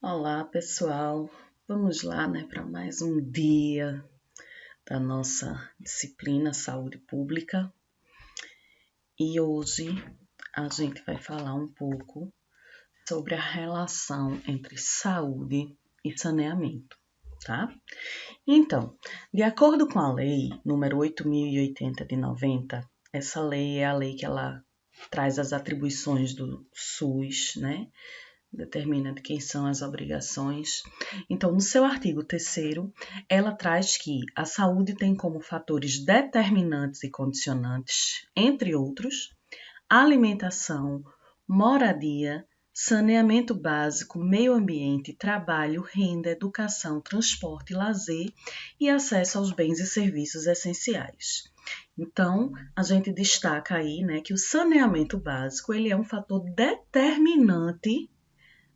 Olá, pessoal. Vamos lá, para mais um dia da nossa disciplina Saúde Pública. E hoje a gente vai falar um pouco sobre a relação entre saúde e saneamento, tá? Então, de acordo com a lei número 8.080 de 90, essa lei é a lei que ela traz as atribuições do SUS, né? Determina de quem são as obrigações. Então, no seu artigo 3º, ela traz que a saúde tem como fatores determinantes e condicionantes, entre outros, alimentação, moradia, saneamento básico, meio ambiente, trabalho, renda, educação, transporte, lazer e acesso aos bens e serviços essenciais. Então, a gente destaca aí, que o saneamento básico ele é um fator determinante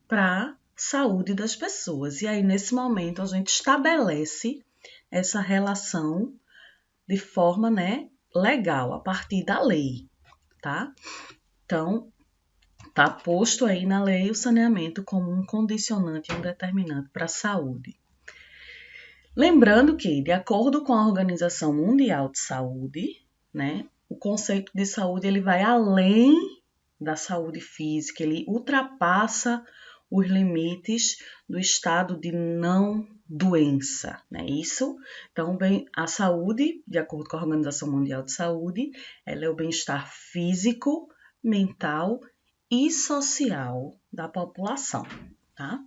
para a saúde das pessoas. E aí, nesse momento, a gente estabelece essa relação de forma, legal, a partir da lei, tá? Então, tá posto aí na lei o saneamento como um condicionante e um determinante para a saúde. Lembrando que, de acordo com a Organização Mundial de Saúde, o conceito de saúde ele vai além da saúde física, ele ultrapassa os limites do estado de não doença, Isso, então, a saúde, de acordo com a Organização Mundial de Saúde, ela é o bem-estar físico, mental e social da população, tá?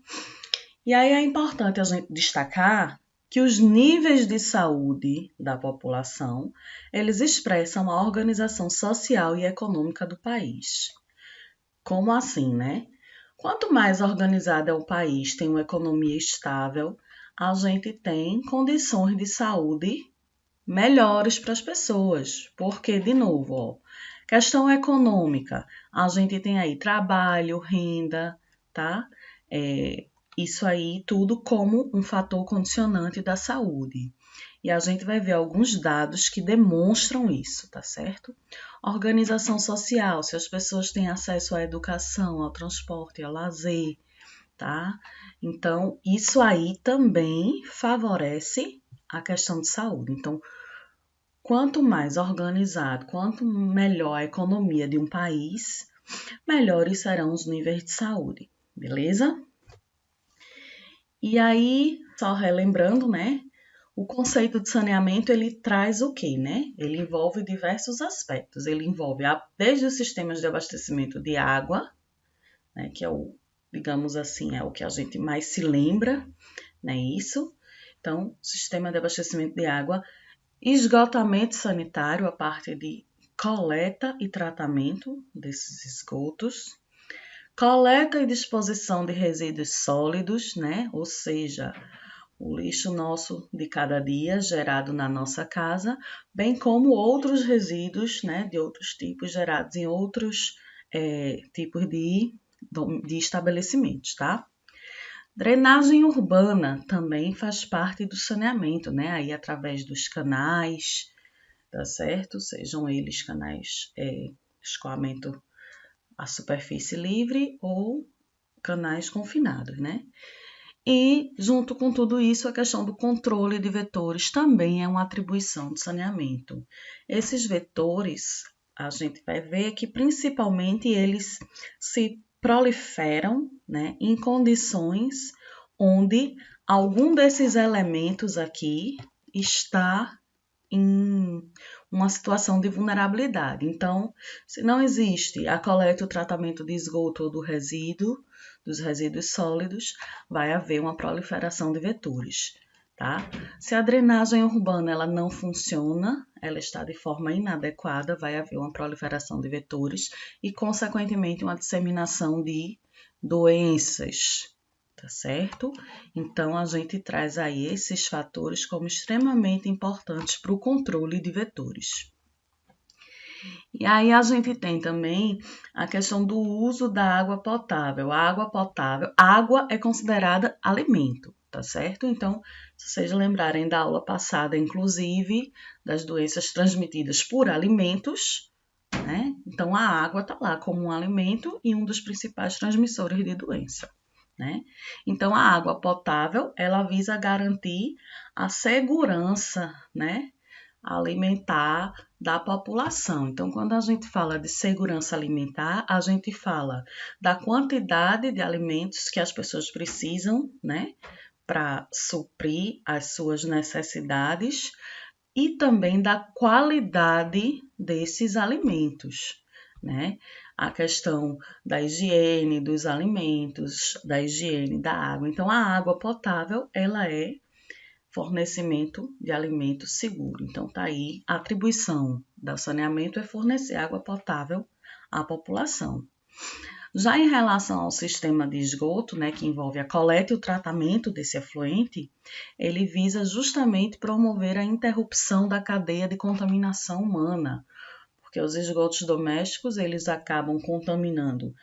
E aí é importante a gente destacar que os níveis de saúde da população, eles expressam a organização social e econômica do país. Como assim, Quanto mais organizado é o país, tem uma economia estável, a gente tem condições de saúde melhores para as pessoas. Porque, de novo, questão econômica, a gente tem aí trabalho, renda, tá? Isso aí tudo como um fator condicionante da saúde. E a gente vai ver alguns dados que demonstram isso, tá certo? Organização social, se as pessoas têm acesso à educação, ao transporte, ao lazer, tá? Então, isso aí também favorece a questão de saúde. Então, quanto mais organizado, quanto melhor a economia de um país, melhores serão os níveis de saúde, beleza? E aí, só relembrando, o conceito de saneamento, ele traz o quê, Ele envolve diversos aspectos. Ele envolve desde os sistemas de abastecimento de água, que é o, digamos assim, é o que a gente mais se lembra, Isso. Então, sistema de abastecimento de água, esgotamento sanitário, a parte de coleta e tratamento desses esgotos, coleta e disposição de resíduos sólidos, Ou seja, o lixo nosso de cada dia gerado na nossa casa, bem como outros resíduos, de outros tipos gerados em outros tipos de estabelecimentos, tá? Drenagem urbana também faz parte do saneamento, Aí através dos canais, tá certo? Sejam eles canais escoamento à superfície livre ou canais confinados, E, junto com tudo isso, a questão do controle de vetores também é uma atribuição de saneamento. Esses vetores, a gente vai ver que principalmente eles se proliferam, em condições onde algum desses elementos aqui está em uma situação de vulnerabilidade. Então, se não existe a coleta e o tratamento de esgoto ou dos resíduos sólidos, vai haver uma proliferação de vetores, tá? Se a drenagem urbana ela não funciona, ela está de forma inadequada, vai haver uma proliferação de vetores e, consequentemente, uma disseminação de doenças, tá certo? Então, a gente traz aí esses fatores como extremamente importantes para o controle de vetores. E aí a gente tem também a questão do uso da água potável. Água é considerada alimento, tá certo? Então, se vocês lembrarem da aula passada, inclusive, das doenças transmitidas por alimentos, Então, a água está lá como um alimento e um dos principais transmissores de doença. né? Então, a água potável, ela visa garantir a segurança, né, alimentar da população. Então, quando a gente fala de segurança alimentar, a gente fala da quantidade de alimentos que as pessoas precisam, né, para suprir as suas necessidades e também da qualidade desses alimentos, né? A questão da higiene dos alimentos, da higiene da água. Então, a água potável, ela é fornecimento de alimento seguro. Então, tá aí, a atribuição do saneamento é fornecer água potável à população. Já em relação ao sistema de esgoto, né, que envolve a coleta e o tratamento desse efluente, ele visa justamente promover a interrupção da cadeia de contaminação humana, porque os esgotos domésticos, eles acabam contaminando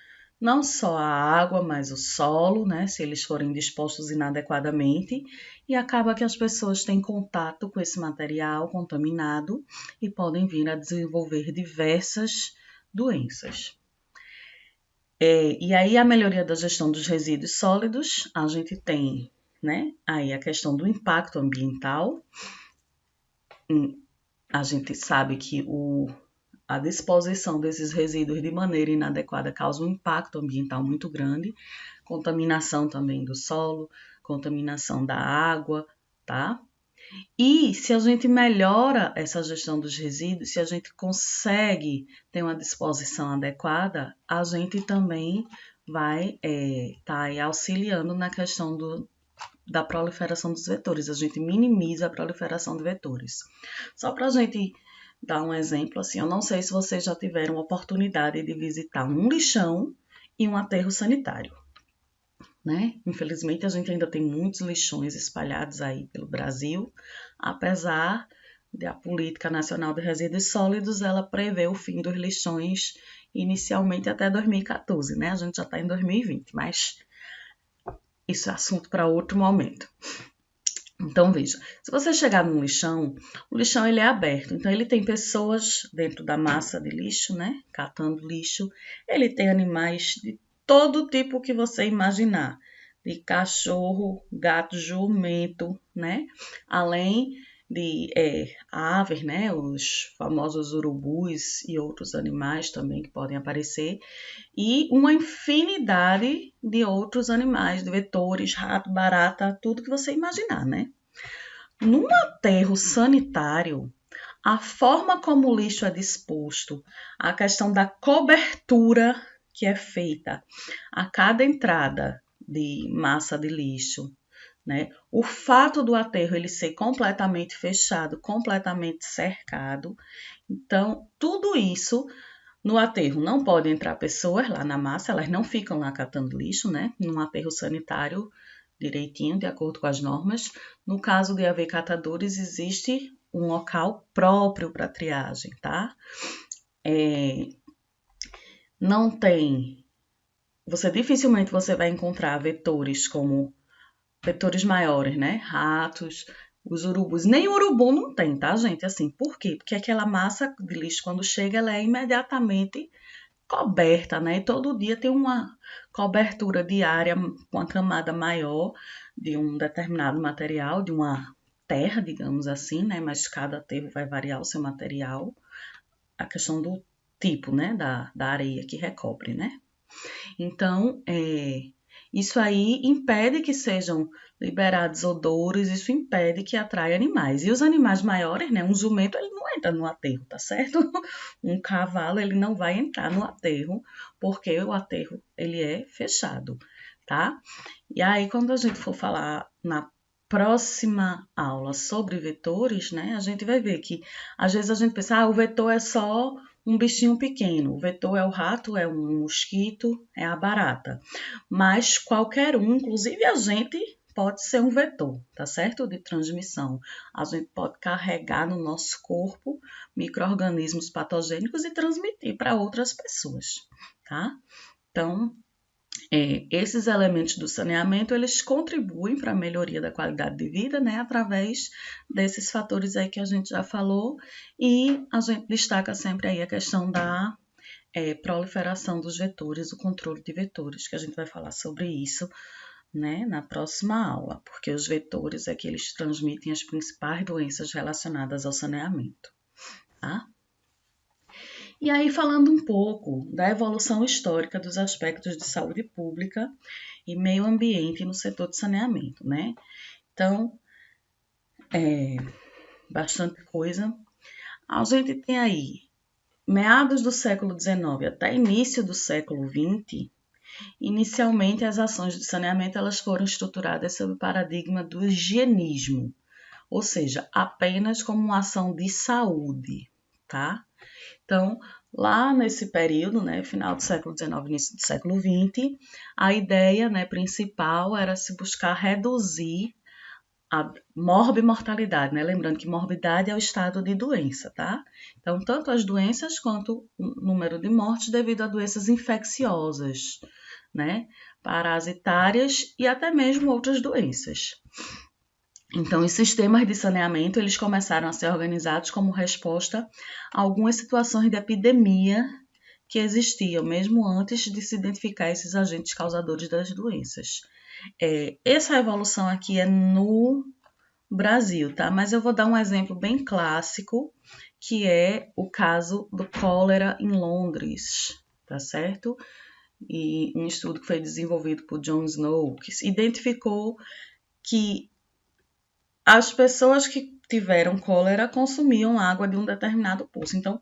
não só a água, mas o solo, né, se eles forem dispostos inadequadamente, e acaba que as pessoas têm contato com esse material contaminado e podem vir a desenvolver diversas doenças. E aí a melhoria da gestão dos resíduos sólidos, a gente tem, né, aí a questão do impacto ambiental. A gente sabe que a disposição desses resíduos de maneira inadequada causa um impacto ambiental muito grande, contaminação também do solo, contaminação da água, tá? E se a gente melhora essa gestão dos resíduos, se a gente consegue ter uma disposição adequada, a gente também vai estar aí auxiliando na questão da proliferação dos vetores. A gente minimiza a proliferação de vetores. Só para a gente dar um exemplo, assim, eu não sei se vocês já tiveram oportunidade de visitar um lixão e um aterro sanitário, né? Infelizmente, a gente ainda tem muitos lixões espalhados aí pelo Brasil, apesar de a Política Nacional de Resíduos Sólidos, ela prevê o fim dos lixões inicialmente até 2014, né? A gente já está em 2020, mas isso é assunto para outro momento. Então, veja, se você chegar num lixão, o lixão ele é aberto, então ele tem pessoas dentro da massa de lixo, né, catando lixo, ele tem animais de todo tipo que você imaginar, de cachorro, gato, jumento, né, além de aves, né, os famosos urubus e outros animais também que podem aparecer, e uma infinidade de outros animais, de vetores, rato, barata, tudo que você imaginar, né? Num aterro sanitário, a forma como o lixo é disposto, a questão da cobertura que é feita a cada entrada de massa de lixo, né? O fato do aterro ele ser completamente fechado, completamente cercado, então tudo isso no aterro não pode entrar pessoas lá na massa, elas não ficam lá catando lixo, né? Num aterro sanitário direitinho, de acordo com as normas. No caso de haver catadores, existe um local próprio para triagem, tá? Não tem. Dificilmente você vai encontrar vetores como vetores maiores, né? Ratos, os urubus. Nem urubu não tem, tá, gente? Assim, por quê? Porque aquela massa de lixo, quando chega, ela é imediatamente coberta, né? E todo dia tem uma cobertura diária com a camada maior de um determinado material, de uma terra, digamos assim, né? Mas cada aterro vai variar o seu material, a questão do tipo, né? Da areia que recobre, né? Então, isso aí impede que sejam liberados odores, isso impede que atraia animais. E os animais maiores, né? Um jumento, ele não entra no aterro, tá certo? Um cavalo, ele não vai entrar no aterro, porque o aterro, ele é fechado, tá? E aí, quando a gente for falar na próxima aula sobre vetores, né? A gente vai ver que, às vezes, a gente pensa, o vetor é só um bichinho pequeno. O vetor é o rato, é um mosquito, é a barata. Mas qualquer um, inclusive a gente, pode ser um vetor, tá certo? De transmissão. A gente pode carregar no nosso corpo micro-organismos patogênicos e transmitir para outras pessoas, tá? Então, esses elementos do saneamento, eles contribuem para a melhoria da qualidade de vida, né, através desses fatores aí que a gente já falou, e a gente destaca sempre aí a questão da proliferação dos vetores, o controle de vetores, que a gente vai falar sobre isso né, na próxima aula, porque os vetores é que eles transmitem as principais doenças relacionadas ao saneamento, tá? E aí, falando um pouco da evolução histórica dos aspectos de saúde pública e meio ambiente no setor de saneamento, né? Então, bastante coisa. A gente tem aí, meados do século XIX até início do século XX, inicialmente as ações de saneamento elas foram estruturadas sob o paradigma do higienismo, ou seja, apenas como uma ação de saúde, tá? Então, lá nesse período, né, final do século XIX, início do século XX, a ideia, né, principal era se buscar reduzir a morbimortalidade, né? Lembrando que morbidade é o estado de doença, tá? Então, tanto as doenças quanto o número de mortes devido a doenças infecciosas, né? Parasitárias e até mesmo outras doenças. Então, os sistemas de saneamento eles começaram a ser organizados como resposta a algumas situações de epidemia que existiam, mesmo antes de se identificar esses agentes causadores das doenças. Essa evolução aqui é no Brasil, tá? Mas eu vou dar um exemplo bem clássico, que é o caso do cólera em Londres, tá certo? E um estudo que foi desenvolvido por John Snow, que identificou que as pessoas que tiveram cólera consumiam água de um determinado poço. Então,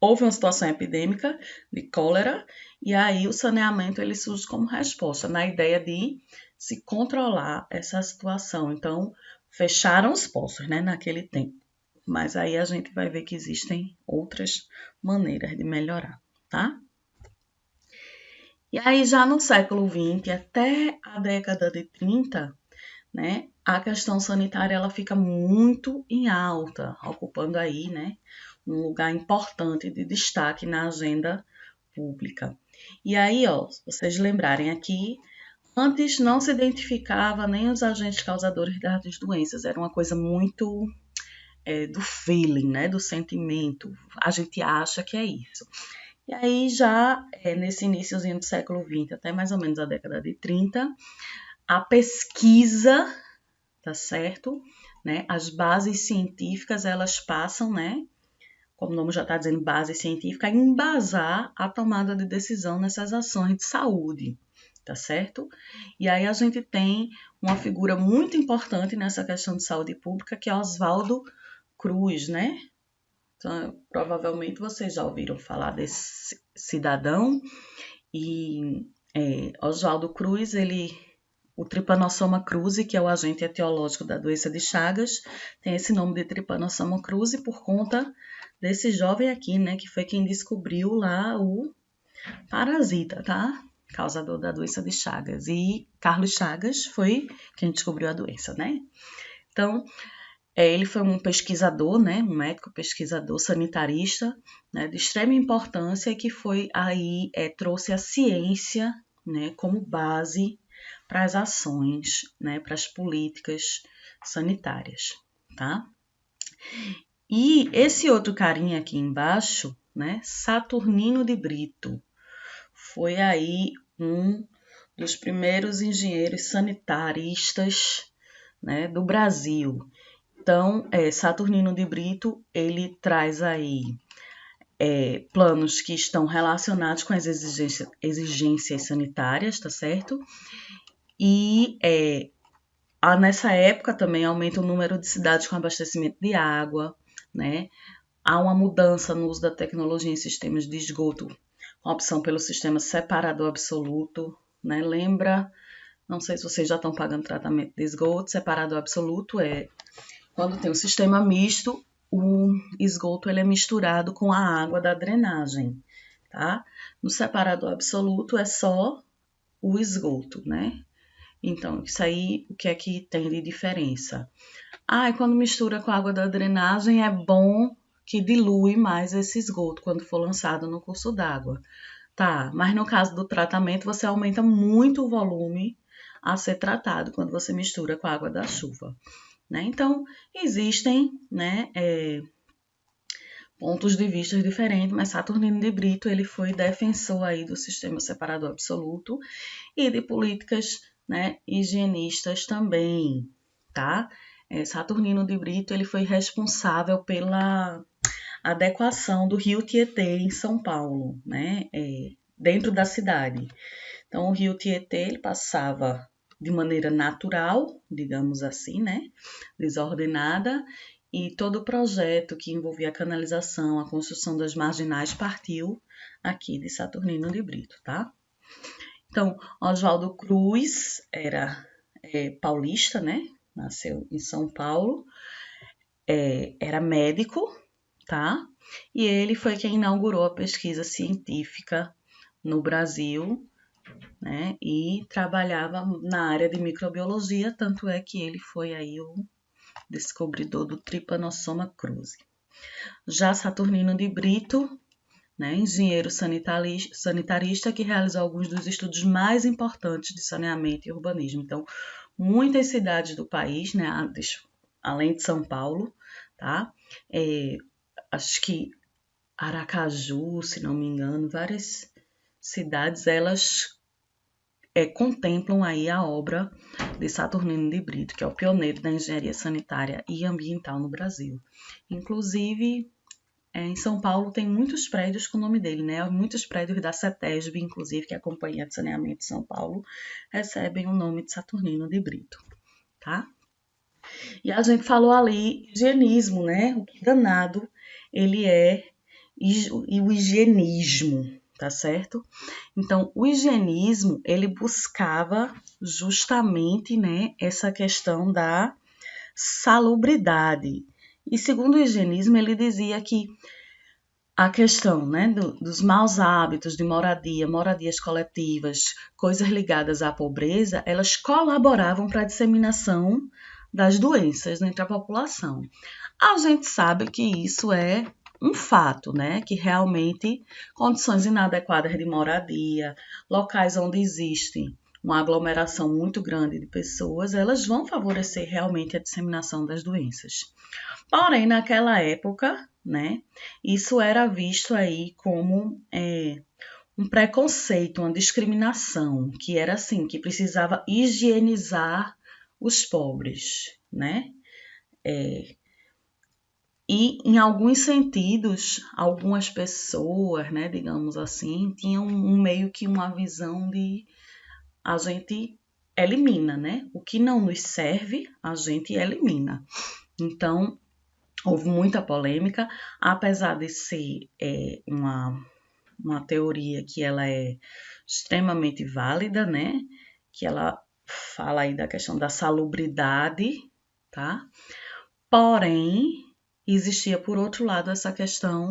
houve uma situação epidêmica de cólera e aí o saneamento ele surge como resposta, na ideia de se controlar essa situação. Então, fecharam os poços, né, naquele tempo. Mas aí a gente vai ver que existem outras maneiras de melhorar, tá? E aí já no século XX até a década de 30, né, a questão sanitária ela fica muito em alta, ocupando aí, né, um lugar importante de destaque na agenda pública. E aí, ó, se vocês lembrarem aqui, antes não se identificava nem os agentes causadores das doenças, era uma coisa muito do feeling, né, do sentimento. A gente acha que é isso. E aí já nesse iníciozinho do século XX, até mais ou menos a década de 30, a pesquisa, tá certo? Né? As bases científicas, elas passam, né? Como o nome já está dizendo, base científica, a embasar a tomada de decisão nessas ações de saúde, tá certo? E aí a gente tem uma figura muito importante nessa questão de saúde pública, que é Oswaldo Cruz, né? Então, provavelmente vocês já ouviram falar desse cidadão e Oswaldo Cruz, o Trypanosoma cruzi, que é o agente etiológico da doença de Chagas, tem esse nome de Trypanosoma cruzi por conta desse jovem aqui, né, que foi quem descobriu lá o parasita, tá? Causador da doença de Chagas. E Carlos Chagas foi quem descobriu a doença, né? Então, ele foi um pesquisador, né, um médico pesquisador sanitarista, né, de extrema importância e que foi aí, trouxe a ciência, né, como base para as ações, né, para as políticas sanitárias, tá? E esse outro carinha aqui embaixo, né, Saturnino de Brito, foi aí um dos primeiros engenheiros sanitaristas, né, do Brasil. Então, Saturnino de Brito, ele traz aí planos que estão relacionados com as exigências sanitárias, tá certo? E nessa época também aumenta o número de cidades com abastecimento de água, né? Há uma mudança no uso da tecnologia em sistemas de esgoto, com a opção pelo sistema separador absoluto, né? Lembra, não sei se vocês já estão pagando tratamento de esgoto, separador absoluto quando tem um sistema misto, o esgoto ele é misturado com a água da drenagem, tá? No separador absoluto é só o esgoto, né? Então, isso aí, o que é que tem de diferença? Quando mistura com a água da drenagem, é bom que dilui mais esse esgoto quando for lançado no curso d'água. Tá, mas no caso do tratamento, você aumenta muito o volume a ser tratado quando você mistura com a água da chuva. Né? Então, existem, né, pontos de vista diferentes, mas Saturnino de Brito ele foi defensor aí do sistema separador absoluto e de políticas né, higienistas também, tá? Saturnino de Brito ele foi responsável pela adequação do rio Tietê em São Paulo, né, dentro da cidade. Então, o rio Tietê ele passava de maneira natural, digamos assim, né, desordenada, e todo o projeto que envolvia a canalização, a construção das marginais partiu aqui de Saturnino de Brito, tá? Então, Oswaldo Cruz era paulista, né? Nasceu em São Paulo, era médico, tá? E ele foi quem inaugurou a pesquisa científica no Brasil, né? E trabalhava na área de microbiologia, tanto é que ele foi aí o descobridor do Trypanosoma cruzi. Já Saturnino de Brito, né, engenheiro sanitarista que realizou alguns dos estudos mais importantes de saneamento e urbanismo. Então, muitas cidades do país, né, além de São Paulo, tá? Acho que Aracaju, se não me engano, várias cidades, elas contemplam aí a obra de Saturnino de Brito, que é o pioneiro da engenharia sanitária e ambiental no Brasil. Inclusive, em São Paulo tem muitos prédios com o nome dele, né? Muitos prédios da CETESB, inclusive, que é a Companhia de Saneamento de São Paulo, recebem o nome de Saturnino de Brito, tá? E a gente falou ali higienismo, né? O que danado ele é e o higienismo, tá certo? Então, o higienismo, ele buscava justamente, né, essa questão da salubridade. E segundo o higienismo, ele dizia que a questão, né, dos maus hábitos de moradia, moradias coletivas, coisas ligadas à pobreza, elas colaboravam para a disseminação das doenças entre a população. A gente sabe que isso é um fato, né, que realmente condições inadequadas de moradia, locais onde existe uma aglomeração muito grande de pessoas, elas vão favorecer realmente a disseminação das doenças. Porém, naquela época, né, isso era visto aí como um preconceito, uma discriminação, que era assim, que precisava higienizar os pobres, né? E em alguns sentidos, algumas pessoas, né, digamos assim, tinham meio que uma visão de a gente elimina, né? O que não nos serve, a gente elimina. Então, houve muita polêmica, apesar de ser uma teoria que ela é extremamente válida, né? Que ela fala aí da questão da salubridade, tá? Porém, existia por outro lado essa questão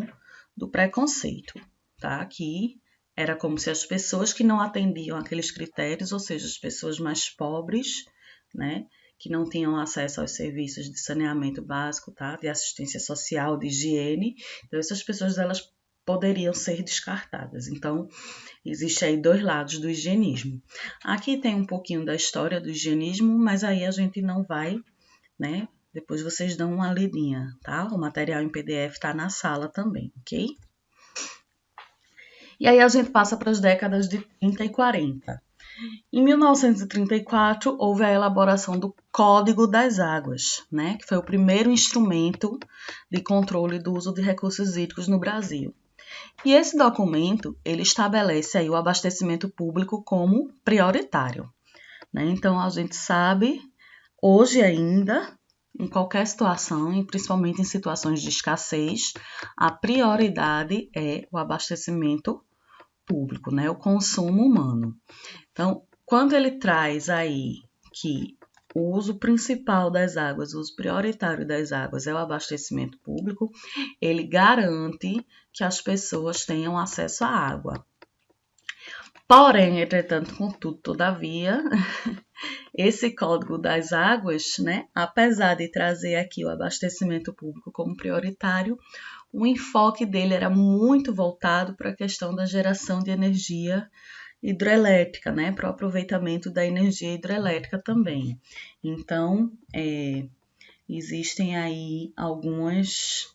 do preconceito, tá? Que era como se as pessoas que não atendiam aqueles critérios, ou seja, as pessoas mais pobres, né? Que não tinham acesso aos serviços de saneamento básico, tá? De assistência social, de higiene. Então, essas pessoas, elas poderiam ser descartadas. Então, existe aí dois lados do higienismo. Aqui tem um pouquinho da história do higienismo, mas aí a gente não vai, né? Depois vocês dão uma lidinha, tá? O material em PDF tá na sala também, ok? E aí a gente passa para as décadas de 30 e 40. Em 1934, houve a elaboração do Código das Águas, né, que foi o primeiro instrumento de controle do uso de recursos hídricos no Brasil. E esse documento, ele estabelece aí o abastecimento público como prioritário, né? Então, a gente sabe, hoje ainda, em qualquer situação, e principalmente em situações de escassez, a prioridade é o abastecimento público, né, o consumo humano. Então, quando ele traz aí que o uso principal das águas, o uso prioritário das águas é o abastecimento público, ele garante que as pessoas tenham acesso à água. Porém, entretanto, contudo, todavia, esse Código das Águas, né, apesar de trazer aqui o abastecimento público como prioritário, o enfoque dele era muito voltado para a questão da geração de energia hidrelétrica, né, para o aproveitamento da energia hidrelétrica também. Então, existem aí algumas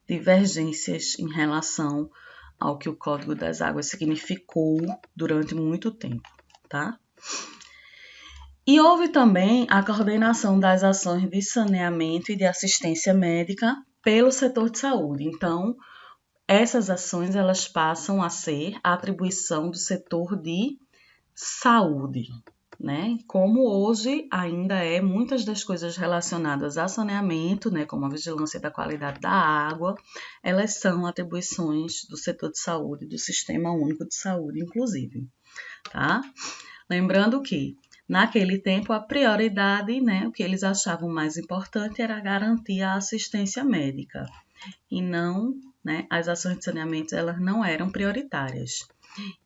divergências em relação ao que o Código das Águas significou durante muito tempo, tá? E houve também a coordenação das ações de saneamento e de assistência médica pelo setor de saúde. Então, essas ações elas passam a ser a atribuição do setor de saúde, né? Como hoje ainda muitas das coisas relacionadas a saneamento, né, como a vigilância da qualidade da água, elas são atribuições do setor de saúde, do Sistema Único de Saúde, inclusive, tá? Lembrando que naquele tempo a prioridade, né, o que eles achavam mais importante era garantir a assistência médica e não, né, as ações de saneamento elas não eram prioritárias.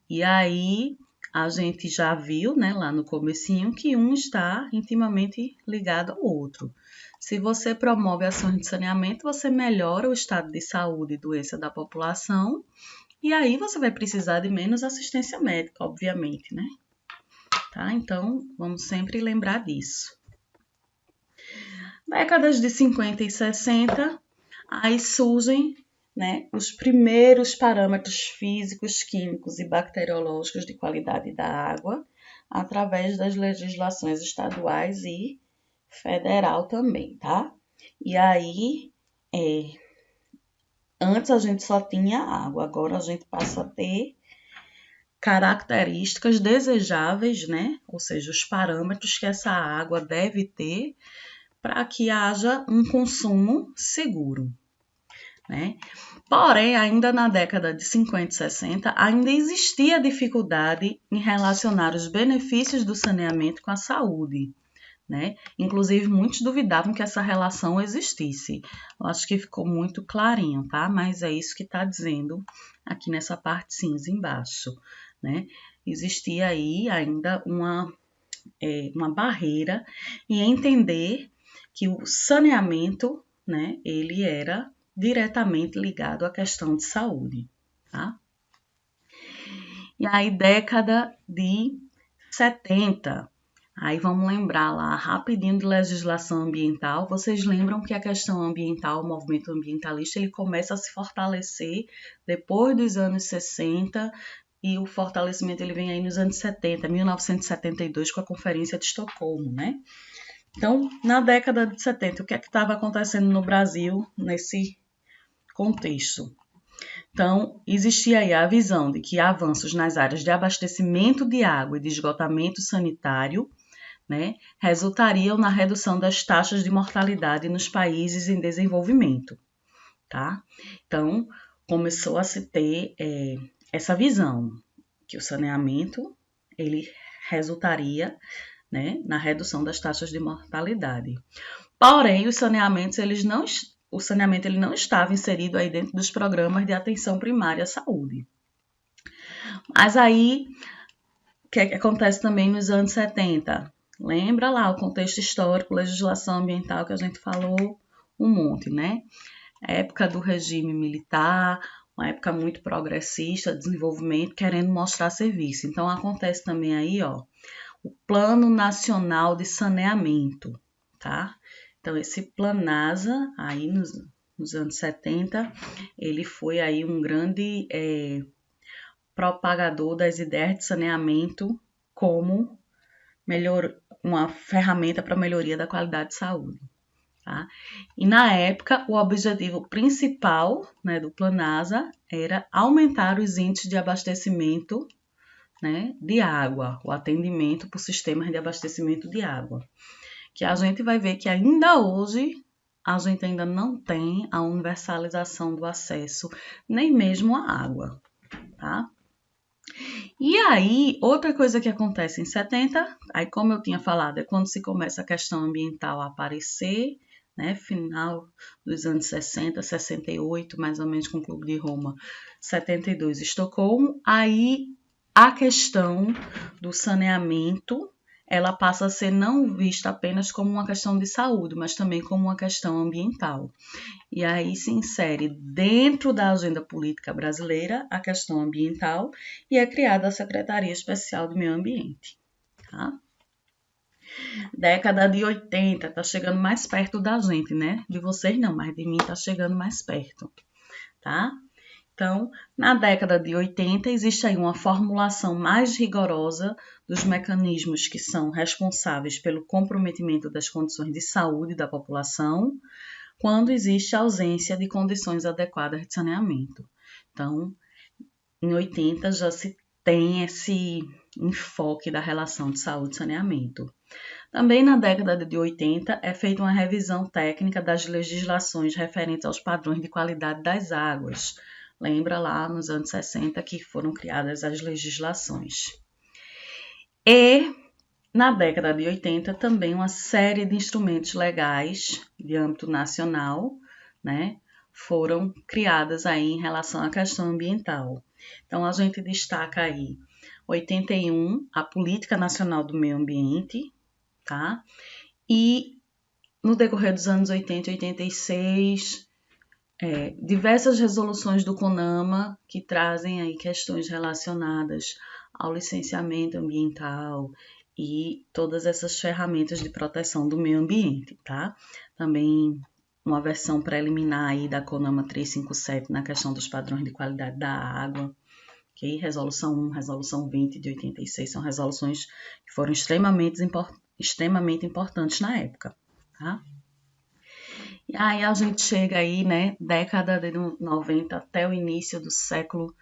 E aí a gente já viu, né, lá no comecinho, que um está intimamente ligado ao outro. Se você promove ações de saneamento, você melhora o estado de saúde e doença da população, e aí você vai precisar de menos assistência médica, obviamente, né? Tá? Então, vamos sempre lembrar disso. Décadas de 50 e 60, aí surgem, né, os primeiros parâmetros físicos, químicos e bacteriológicos de qualidade da água, através das legislações estaduais e federal também, tá? E aí, antes a gente só tinha água, agora a gente passa a ter características desejáveis, né? Ou seja, os parâmetros que essa água deve ter para que haja um consumo seguro, né? Porém, ainda na década de 50 e 60, ainda existia dificuldade em relacionar os benefícios do saneamento com a saúde, né? Inclusive, muitos duvidavam que essa relação existisse. Eu acho que ficou muito clarinho, tá? Mas é isso que está dizendo aqui nessa parte cinza embaixo, né? Existia aí ainda uma barreira em entender que o saneamento, né, ele era diretamente ligado à questão de saúde, tá? E aí, década de 70, aí vamos lembrar lá rapidinho de legislação ambiental. Vocês lembram que a questão ambiental, o movimento ambientalista, ele começa a se fortalecer depois dos anos 60 e o fortalecimento ele vem aí nos anos 70, 1972, com a Conferência de Estocolmo, né? Então, na década de 70, o que é que estava acontecendo no Brasil nesse contexto? Então, existia aí a visão de que avanços nas áreas de abastecimento de água e de esgotamento sanitário, né, resultariam na redução das taxas de mortalidade nos países em desenvolvimento, tá? Então, começou a se ter essa visão que o saneamento ele resultaria, né, na redução das taxas de mortalidade. Porém, o saneamento ele não estava inserido aí dentro dos programas de atenção primária à saúde. Mas aí, o que acontece também nos anos 70? Lembra lá o contexto histórico, legislação ambiental que a gente falou um monte, né? A época do regime militar, uma época muito progressista, desenvolvimento, querendo mostrar serviço. Então, acontece também aí, ó, o Plano Nacional de Saneamento, tá? Então, esse Planasa, aí nos anos 70, ele foi aí um grande propagador das ideias de saneamento como uma ferramenta para melhoria da qualidade de saúde. Tá? E na época, o objetivo principal, né, do Planasa era aumentar os índices de abastecimento, né, de água, o atendimento por sistemas de abastecimento de água. Que a gente vai ver que ainda hoje a gente ainda não tem a universalização do acesso, nem mesmo à água, tá? E aí, outra coisa que acontece em 70, aí como eu tinha falado, é quando se começa a questão ambiental a aparecer, né, final dos anos 60, 68, mais ou menos com o Clube de Roma, 72, Estocolmo, aí a questão do saneamento, ela passa a ser não vista apenas como uma questão de saúde, mas também como uma questão ambiental. E aí se insere dentro da agenda política brasileira a questão ambiental e é criada a Secretaria Especial do Meio Ambiente. Tá? Década de 80, tá chegando mais perto da gente, né? De vocês não, mas de mim tá chegando mais perto, tá? Então, na década de 80, existe aí uma formulação mais rigorosa dos mecanismos que são responsáveis pelo comprometimento das condições de saúde da população, quando existe ausência de condições adequadas de saneamento. Então, em 80 já se tem esse enfoque da relação de saúde e saneamento. Também na década de 80 é feita uma revisão técnica das legislações referentes aos padrões de qualidade das águas. Lembra lá nos anos 60 que foram criadas as legislações. E na década de 80 também uma série de instrumentos legais de âmbito nacional, né, foram criadas aí em relação à questão ambiental. Então a gente destaca aí 81, a Política Nacional do Meio Ambiente, tá? E no decorrer dos anos 80 e 86, diversas resoluções do CONAMA que trazem aí questões relacionadas ao licenciamento ambiental e todas essas ferramentas de proteção do meio ambiente, tá? Também uma versão preliminar aí da CONAMA 357 na questão dos padrões de qualidade da água, ok? Resolução 1, Resolução 20 de 86 são resoluções que foram extremamente importantes na época, tá? E aí a gente chega aí, né, década de 90 até o início do século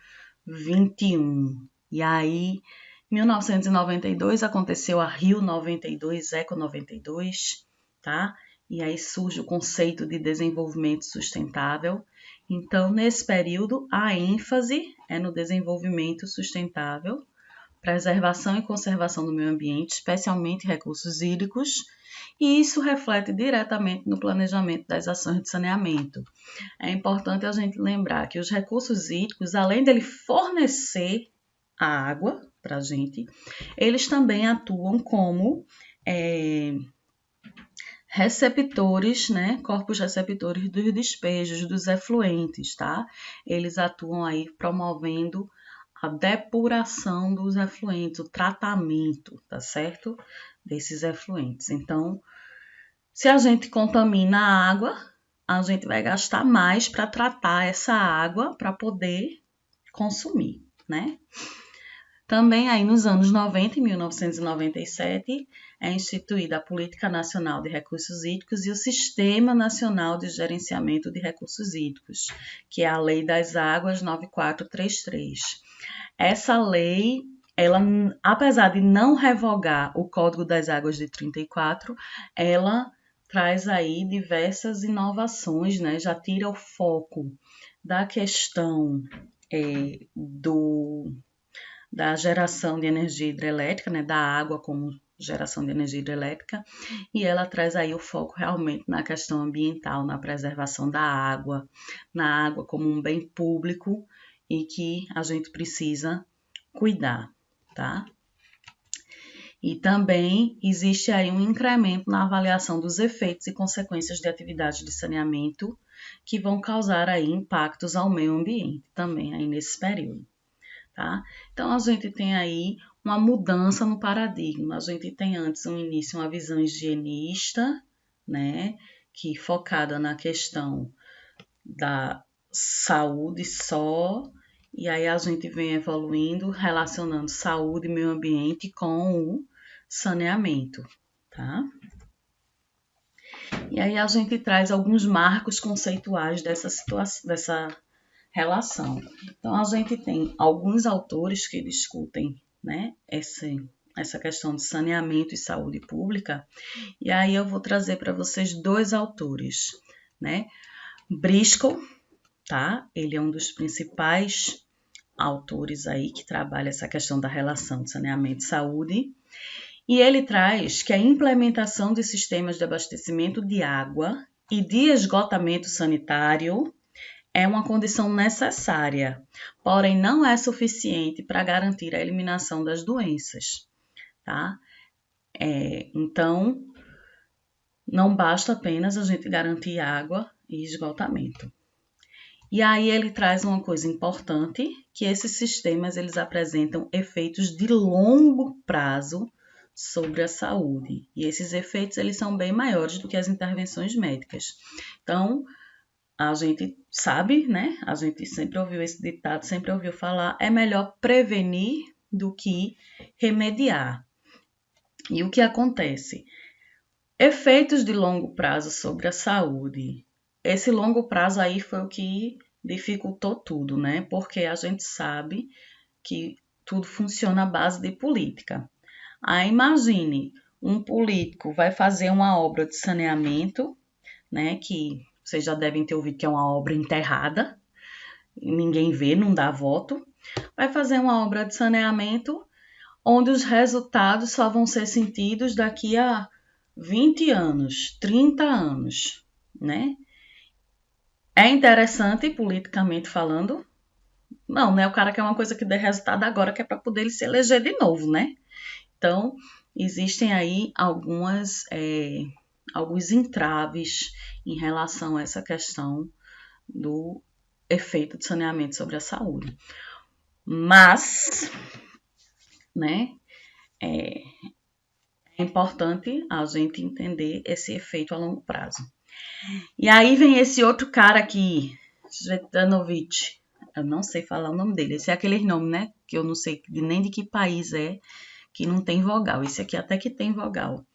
21. E aí, em 1992 aconteceu a Rio 92, Eco 92, tá? E aí surge o conceito de desenvolvimento sustentável. Então, nesse período, a ênfase é no desenvolvimento sustentável, preservação e conservação do meio ambiente, especialmente recursos hídricos, e isso reflete diretamente no planejamento das ações de saneamento. É importante a gente lembrar que os recursos hídricos, além dele fornecer a água para a gente, eles também atuam como receptores, né, corpos receptores dos despejos, dos efluentes, tá? Eles atuam aí promovendo a depuração dos efluentes, o tratamento, tá certo? Desses efluentes. Então, se a gente contamina a água, a gente vai gastar mais para tratar essa água para poder consumir, né? Também aí nos anos 90, em 1997, é instituída a Política Nacional de Recursos Hídricos e o Sistema Nacional de Gerenciamento de Recursos Hídricos, que é a Lei das Águas 9433. Essa lei, ela, apesar de não revogar o Código das Águas de 34, ela traz aí diversas inovações, né? Já tira o foco da questão da geração de energia hidrelétrica, né? Da água como geração de energia hidrelétrica, e ela traz aí o foco realmente na questão ambiental, na preservação da água, na água como um bem público e que a gente precisa cuidar, tá? E também existe aí um incremento na avaliação dos efeitos e consequências de atividades de saneamento que vão causar aí impactos ao meio ambiente também aí nesse período, tá? Então a gente tem aí uma mudança no paradigma. A gente tem antes um início, uma visão higienista, né, que focada na questão da saúde só, e aí a gente vem evoluindo, relacionando saúde e meio ambiente com o saneamento, tá? E aí a gente traz alguns marcos conceituais dessa situação, dessa relação. Então a gente tem alguns autores que discutem, né, essa questão de saneamento e saúde pública, e aí eu vou trazer para vocês dois autores, né? Briscoe, tá? Ele é um dos principais autores aí que trabalha essa questão da relação de saneamento e saúde, e ele traz que a implementação de sistemas de abastecimento de água e de esgotamento sanitário é uma condição necessária, porém não é suficiente para garantir a eliminação das doenças, tá? Então, não basta apenas a gente garantir água e esgotamento. E aí ele traz uma coisa importante, que esses sistemas eles apresentam efeitos de longo prazo sobre a saúde. E esses efeitos eles são bem maiores do que as intervenções médicas. Então, a gente sabe, né? A gente sempre ouviu esse ditado, sempre ouviu falar, é melhor prevenir do que remediar. E o que acontece? Efeitos de longo prazo sobre a saúde. Esse longo prazo aí foi o que dificultou tudo, né? Porque a gente sabe que tudo funciona à base de política. Aí imagine, um político vai fazer uma obra de saneamento, né? Que vocês já devem ter ouvido que é uma obra enterrada, ninguém vê, não dá voto. Vai fazer uma obra de saneamento onde os resultados só vão ser sentidos daqui a 20 anos, 30 anos, né? É interessante politicamente falando? Não, né? O cara quer uma coisa que dê resultado agora, que é para poder ele se eleger de novo, né? Então, existem aí alguns entraves em relação a essa questão do efeito de saneamento sobre a saúde. Mas, né, é importante a gente entender esse efeito a longo prazo. E aí vem esse outro cara aqui, Svetanovic. Eu não sei falar o nome dele. Esse é aquele nome, né? Que eu não sei nem de que país é, que não tem vogal. Esse aqui até que tem vogal.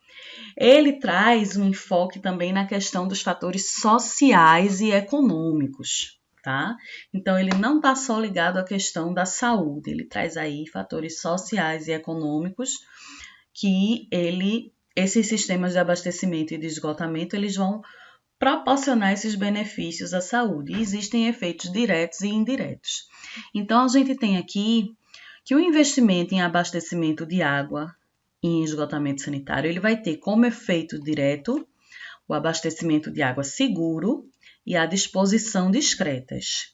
Ele traz um enfoque também na questão dos fatores sociais e econômicos, tá? Então, ele não está só ligado à questão da saúde, ele traz aí fatores sociais e econômicos que esses sistemas de abastecimento e de esgotamento, eles vão proporcionar esses benefícios à saúde. E existem efeitos diretos e indiretos. Então, a gente tem aqui que o investimento em abastecimento de água e em esgotamento sanitário, ele vai ter como efeito direto o abastecimento de água seguro e a disposição discretas.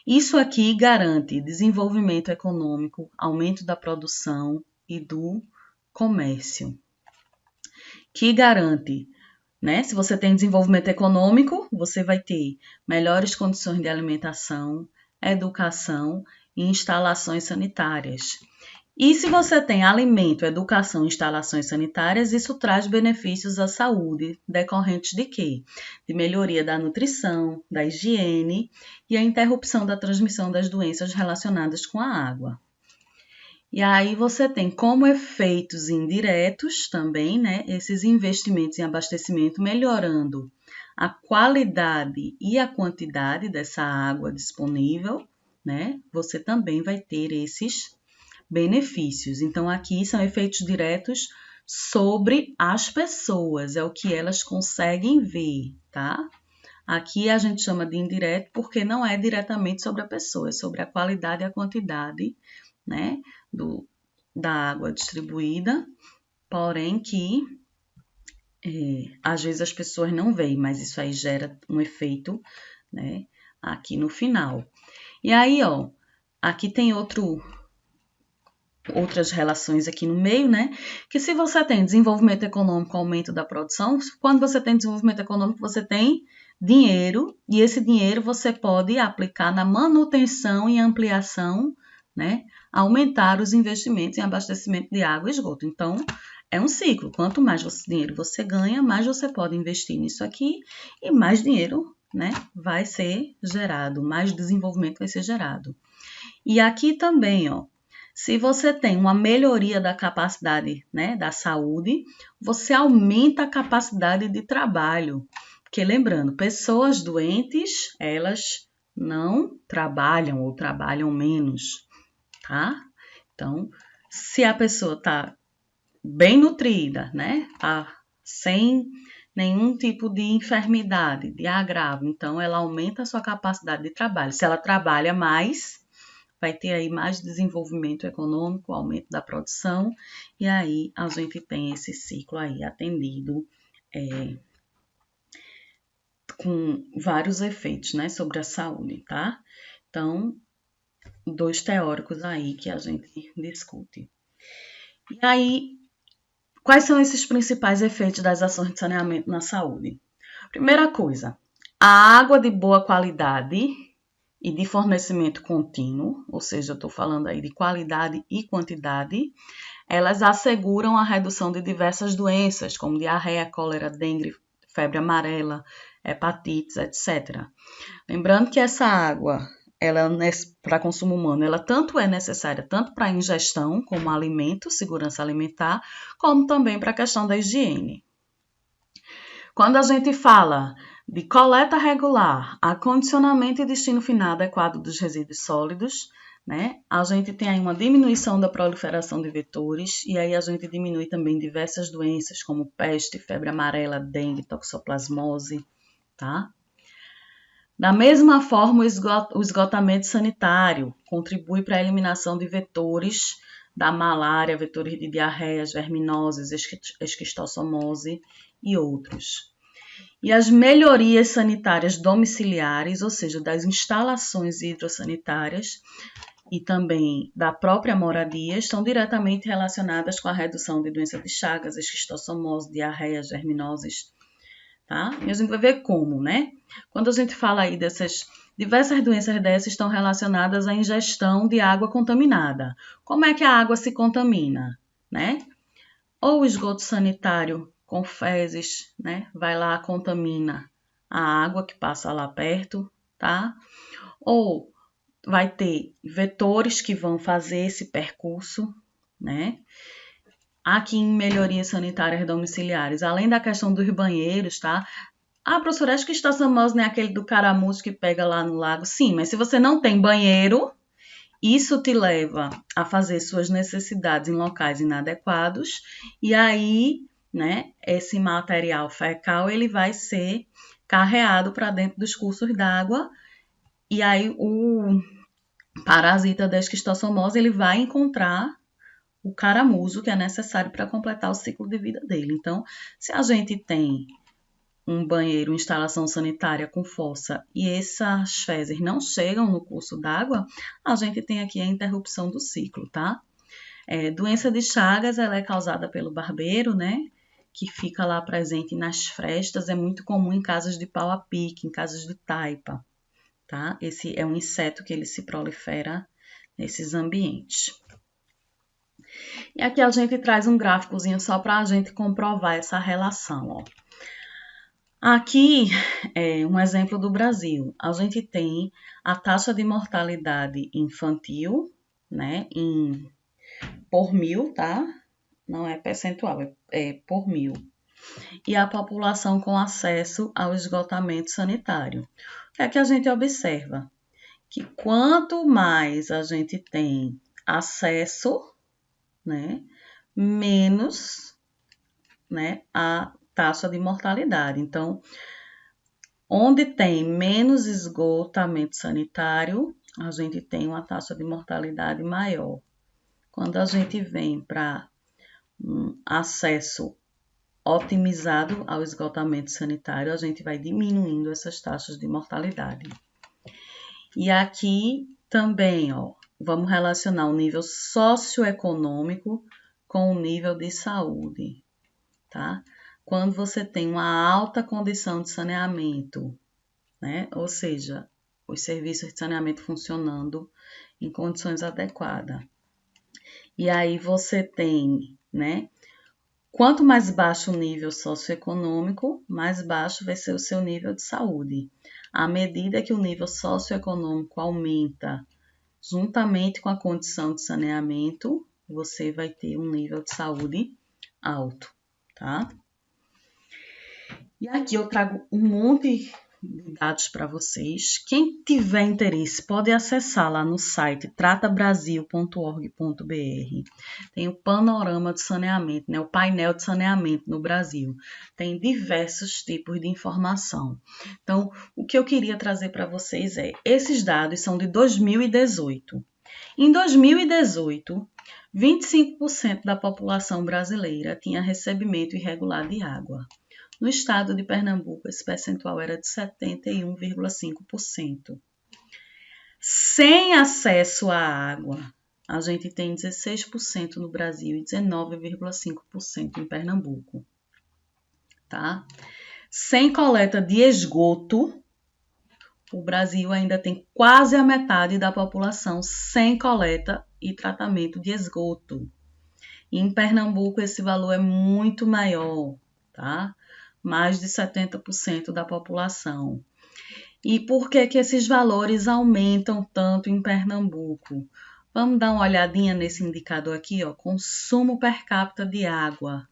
Isso aqui garante desenvolvimento econômico, aumento da produção e do comércio, que garante, né? Se você tem desenvolvimento econômico, você vai ter melhores condições de alimentação, educação e instalações sanitárias. E se você tem alimento, educação e instalações sanitárias, isso traz benefícios à saúde, decorrentes de quê? De melhoria da nutrição, da higiene e a interrupção da transmissão das doenças relacionadas com a água. E aí você tem como efeitos indiretos também, né, esses investimentos em abastecimento melhorando a qualidade e a quantidade dessa água disponível, né? Você também vai ter esses benefícios. Então, aqui são efeitos diretos sobre as pessoas, é o que elas conseguem ver, tá? Aqui a gente chama de indireto porque não é diretamente sobre a pessoa, é sobre a qualidade e a quantidade, né, da água distribuída, porém que às vezes as pessoas não veem, mas isso aí gera um efeito, né, aqui no final. E aí, ó, aqui tem outras relações aqui no meio, né? Que se você tem desenvolvimento econômico, aumento da produção, quando você tem desenvolvimento econômico, você tem dinheiro, e esse dinheiro você pode aplicar na manutenção e ampliação, né? Aumentar os investimentos em abastecimento de água e esgoto. Então, é um ciclo. Quanto mais dinheiro você ganha, mais você pode investir nisso aqui e mais dinheiro, né, vai ser gerado, mais desenvolvimento vai ser gerado. E aqui também, ó, se você tem uma melhoria da capacidade, né, da saúde, você aumenta a capacidade de trabalho. Porque lembrando, pessoas doentes, elas não trabalham ou trabalham menos, tá? Então, se a pessoa tá bem nutrida, né, tá sem nenhum tipo de enfermidade, de agravo, então ela aumenta a sua capacidade de trabalho. Se ela trabalha mais, vai ter aí mais desenvolvimento econômico, aumento da produção, e aí a gente tem esse ciclo aí atendido com vários efeitos, né, sobre a saúde, tá? Então, dois teóricos aí que a gente discute. E aí, quais são esses principais efeitos das ações de saneamento na saúde? Primeira coisa, a água de boa qualidade e de fornecimento contínuo, ou seja, eu estou falando aí de qualidade e quantidade, elas asseguram a redução de diversas doenças, como diarreia, cólera, dengue, febre amarela, hepatites, etc. Lembrando que essa água, ela para consumo humano, ela tanto é necessária tanto para ingestão como alimento, segurança alimentar, como também para a questão da higiene. Quando a gente fala de coleta regular, acondicionamento e destino final adequado dos resíduos sólidos, né? A gente tem aí uma diminuição da proliferação de vetores e aí a gente diminui também diversas doenças como peste, febre amarela, dengue, toxoplasmose, tá? Da mesma forma, o esgotamento sanitário contribui para a eliminação de vetores da malária, vetores de diarreias, verminoses, esquistossomose e outros. E as melhorias sanitárias domiciliares, ou seja, das instalações hidrossanitárias e também da própria moradia, estão diretamente relacionadas com a redução de doenças de Chagas, esquistossomose, diarreias, verminoses, tá? E a gente vai ver como, né? Quando a gente fala aí dessas diversas doenças dessas estão relacionadas à ingestão de água contaminada. Como é que a água se contamina, né? Ou o esgoto sanitário com fezes, né? Vai lá, contamina a água que passa lá perto, tá? Ou vai ter vetores que vão fazer esse percurso, né? Aqui em melhorias sanitárias domiciliares, além da questão dos banheiros, tá? Ah, professora, acho que esquistossomose não é aquele do caramujo que pega lá no lago. Sim, mas se você não tem banheiro, isso te leva a fazer suas necessidades em locais inadequados e aí, né, esse material fecal ele vai ser carreado para dentro dos cursos d'água e aí o parasita da esquistossomose ele vai encontrar o caramujo que é necessário para completar o ciclo de vida dele. Então, se a gente tem um banheiro, instalação sanitária com fossa e essas fezes não chegam no curso d'água, a gente tem aqui a interrupção do ciclo, tá? Doença de Chagas, ela é causada pelo barbeiro, né? Que fica lá presente nas frestas, é muito comum em casos de pau a pique, em casos de taipa, tá? Esse é um inseto que ele se prolifera nesses ambientes. E aqui a gente traz um gráficozinho só para a gente comprovar essa relação, ó. Aqui é um exemplo do Brasil. A gente tem a taxa de mortalidade infantil, né, por mil, tá? Não é percentual, é por mil. E a população com acesso ao esgotamento sanitário. O que é que a gente observa? Que quanto mais a gente tem acesso, né, menos, né, a taxa de mortalidade. Então, onde tem menos esgotamento sanitário, a gente tem uma taxa de mortalidade maior. Quando a gente vem para acesso otimizado ao esgotamento sanitário, a gente vai diminuindo essas taxas de mortalidade. E aqui também, ó, vamos relacionar o nível socioeconômico com o nível de saúde, tá? Quando você tem uma alta condição de saneamento, né? Ou seja, os serviços de saneamento funcionando em condições adequadas. E aí você tem, né? Quanto mais baixo o nível socioeconômico, mais baixo vai ser o seu nível de saúde. À medida que o nível socioeconômico aumenta, juntamente com a condição de saneamento, você vai ter um nível de saúde alto, tá? E aqui eu trago um monte de dados para vocês. Quem tiver interesse pode acessar lá no site tratabrasil.org.br. Tem o panorama de saneamento, né? O painel de saneamento no Brasil. Tem diversos tipos de informação. Então, o que eu queria trazer para vocês esses dados são de 2018. Em 2018, 25% da população brasileira tinha recebimento irregular de água. No estado de Pernambuco, esse percentual era de 71,5%. Sem acesso à água, a gente tem 16% no Brasil e 19,5% em Pernambuco. Tá? Sem coleta de esgoto, o Brasil ainda tem quase a metade da população sem coleta e tratamento de esgoto. E em Pernambuco, esse valor é muito maior, tá? mais de 70% da população. E por que que esses valores aumentam tanto em Pernambuco? Vamos dar uma olhadinha nesse indicador aqui, ó, consumo per capita de água.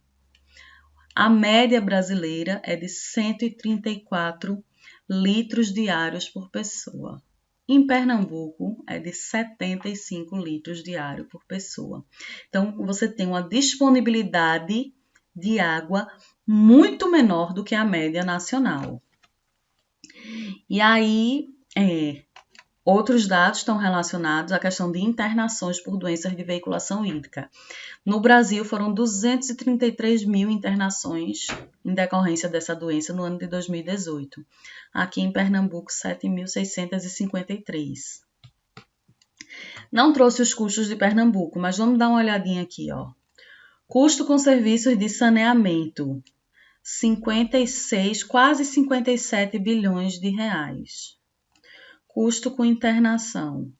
A média brasileira é de 134 litros diários por pessoa. Em Pernambuco, é de 75 litros diários por pessoa. Então, você tem uma disponibilidade de água muito menor do que a média nacional. E aí, outros dados estão relacionados à questão de internações por doenças de veiculação hídrica. No Brasil, foram 233 mil internações em decorrência dessa doença no ano de 2018. Aqui em Pernambuco, 7.653. Não trouxe os custos de Pernambuco, mas vamos dar uma olhadinha aqui, ó. Custo com serviços de saneamento, 56, quase 57 bilhões de reais. Custo com internação,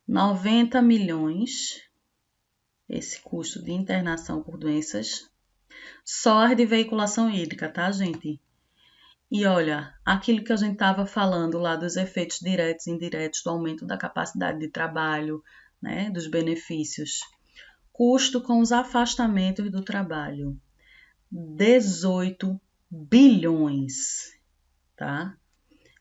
90 milhões. Esse custo de internação por doenças, só as de veiculação hídrica, tá, gente? E olha, aquilo que a gente estava falando lá dos efeitos diretos e indiretos do aumento da capacidade de trabalho, né, dos benefícios. Custo com os afastamentos do trabalho, 18 bilhões, tá?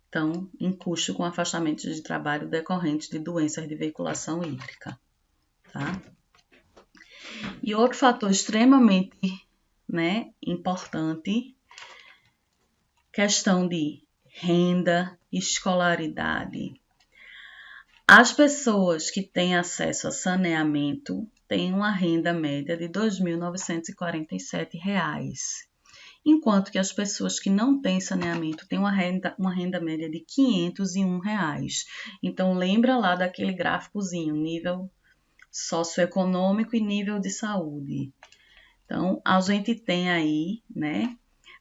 Então, em custo com afastamentos de trabalho decorrentes de doenças de veiculação hídrica, tá? E outro fator extremamente, né, importante, questão de renda, escolaridade. As pessoas que têm acesso a saneamento têm uma renda média de R$ 2.947, enquanto que as pessoas que não têm saneamento têm uma renda média de R$ 501. Então, lembra lá daquele gráficozinho, nível socioeconômico e nível de saúde. Então, a gente tem aí, né,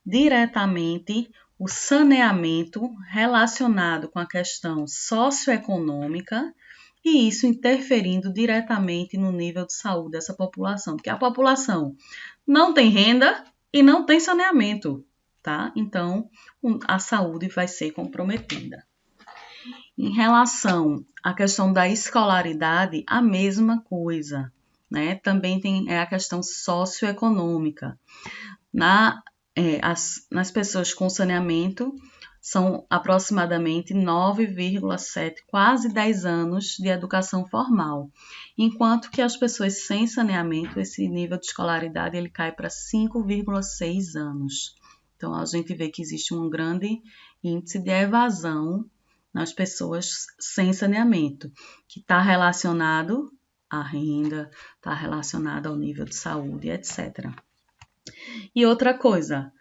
diretamente o saneamento relacionado com a questão socioeconômica e isso interferindo diretamente no nível de saúde dessa população, porque a população não tem renda e não tem saneamento, tá? Então, a saúde vai ser comprometida. Em relação à questão da escolaridade, a mesma coisa, né? Também tem a questão socioeconômica. Nas pessoas com saneamento, são aproximadamente 9,7, quase 10 anos de educação formal, enquanto que as pessoas sem saneamento, esse nível de escolaridade ele cai para 5,6 anos. Então, a gente vê que existe um grande índice de evasão nas pessoas sem saneamento, que está relacionado à renda, está relacionado ao nível de saúde, etc. E outra coisa,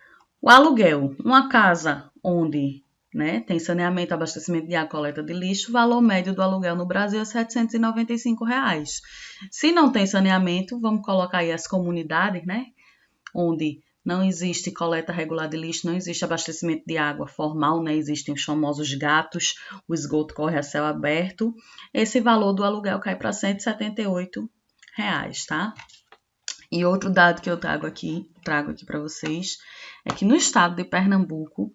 o aluguel, uma casa onde, né, tem saneamento, abastecimento de água, coleta de lixo, o valor médio do aluguel no Brasil é R$ 795. Se não tem saneamento, vamos colocar aí as comunidades, né, onde não existe coleta regular de lixo, não existe abastecimento de água formal, né? Existem os famosos gatos, o esgoto corre a céu aberto. Esse valor do aluguel cai para R$ 178, tá? E outro dado que eu trago aqui para vocês é que no estado de Pernambuco,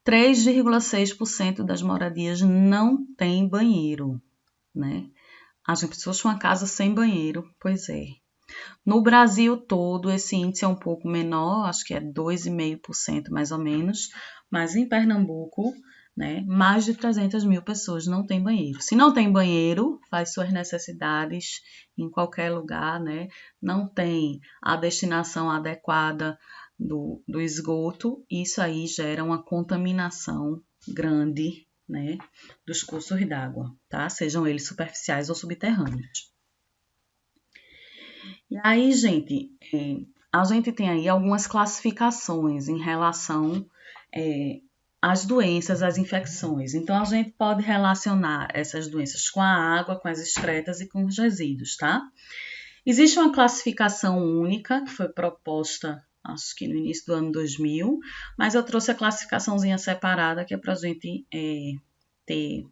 3,6% das moradias não tem banheiro, né? As pessoas com uma casa sem banheiro, pois é. No Brasil todo, esse índice é um pouco menor, acho que é 2,5% mais ou menos, mas em Pernambuco, né, mais de 300 mil pessoas não têm banheiro. Se não tem banheiro, faz suas necessidades em qualquer lugar, né, não tem a destinação adequada do esgoto, isso aí gera uma contaminação grande, né, dos cursos d'água, tá? Sejam eles superficiais ou subterrâneos. E aí, gente, a gente tem aí algumas classificações em relação às doenças, às infecções. Então, a gente pode relacionar essas doenças com a água, com as excretas e com os resíduos, tá? Existe uma classificação única que foi proposta, acho que no início do ano 2000, mas eu trouxe a classificaçãozinha separada que é para a gente ter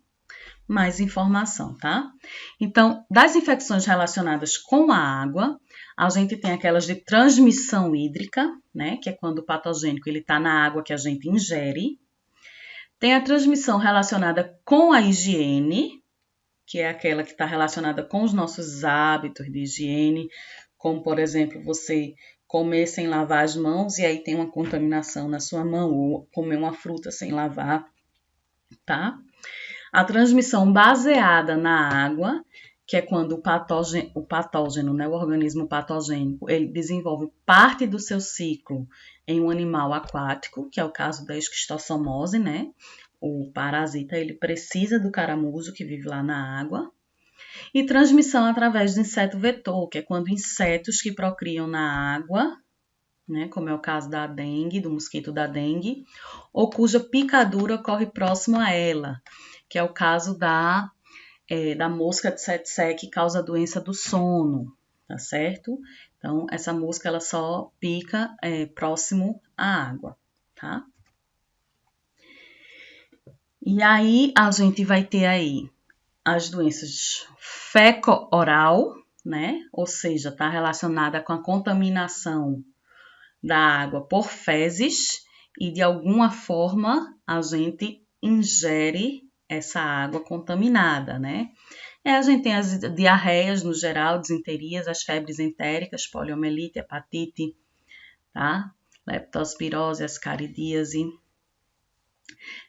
mais informação, tá? Então, das infecções relacionadas com a água, A gente tem aquelas de transmissão hídrica, né? Que é quando o patogênico está na água que a gente ingere. Tem a transmissão relacionada com a higiene, que é aquela que está relacionada com os nossos hábitos de higiene, como, por exemplo, você comer sem lavar as mãos e aí tem uma contaminação na sua mão, ou comer uma fruta sem lavar, tá? A transmissão baseada na água, que é quando o patógeno, né, o organismo patogênico, ele desenvolve parte do seu ciclo em um animal aquático, que é o caso da esquistossomose, né? O parasita, ele precisa do caramujo que vive lá na água. E transmissão através do inseto vetor, que é quando insetos que procriam na água, né, como é o caso da dengue, do mosquito da dengue, ou cuja picadura ocorre próximo a ela, que é o caso da mosca de tsetse que causa a doença do sono, tá certo? Então, essa mosca ela só pica próximo à água, tá? E aí, a gente vai ter aí as doenças feco-oral, né? Ou seja, está relacionada com a contaminação da água por fezes e de alguma forma a gente ingere essa água contaminada, né? A gente tem as diarreias no geral, disenterias, as febres entéricas, poliomielite, hepatite, tá? Leptospirose, ascaridíase.